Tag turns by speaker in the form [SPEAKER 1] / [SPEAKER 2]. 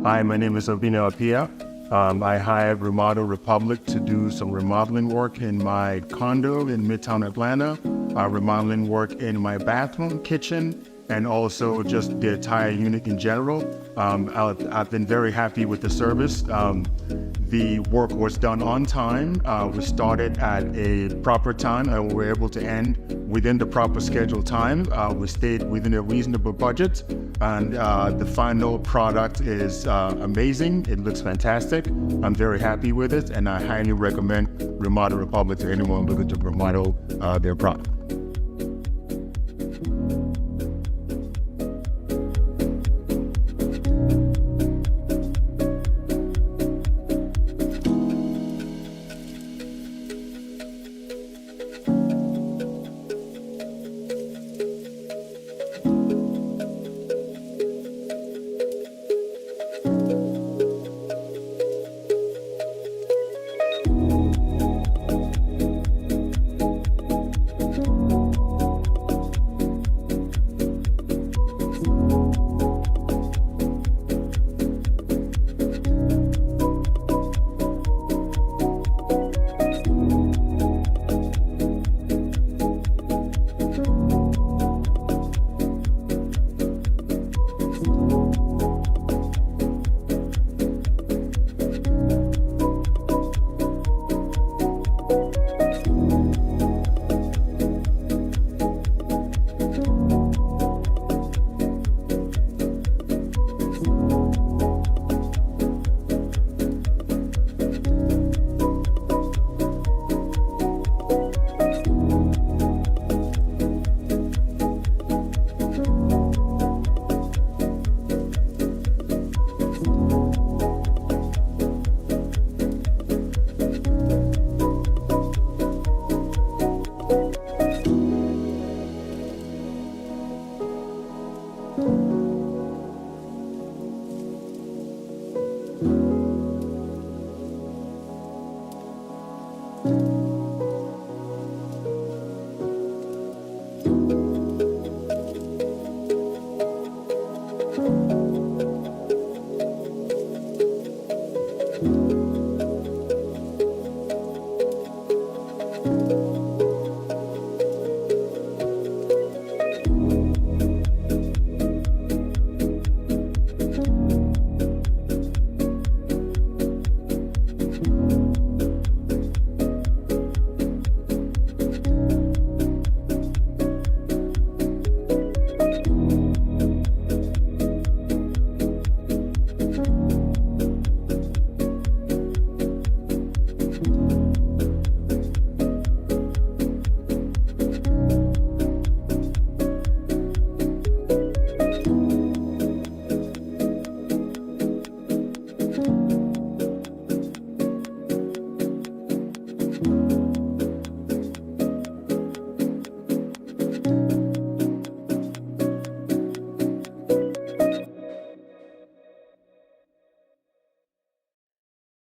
[SPEAKER 1] Hi, my name is Aino Apia. I hired Remodel Republic to do some remodeling work in my condo in Midtown Atlanta, remodeling work in my bathroom, kitchen, and also just the entire unit in general. I've been very happy with the service. The work was done on time. We started at a proper time and we were able to end within the proper scheduled time. We stayed within a reasonable budget, and the final product is amazing. It looks fantastic. I'm very happy with it, and I highly recommend Remodel Republic to anyone looking to remodel their product.